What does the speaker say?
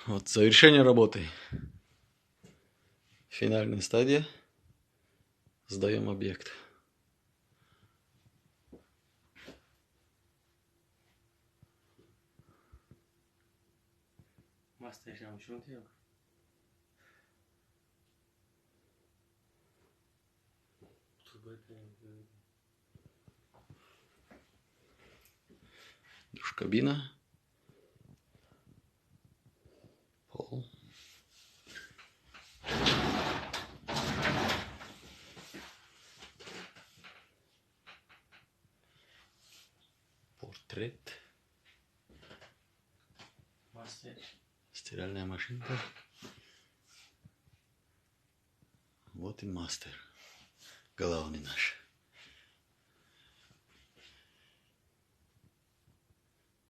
Вот завершение работы. Финальная стадия. Сдаем объект. Душ-кабина. Пол. Портрет. Стиральная машинка. Вот и мастер. Главный наш.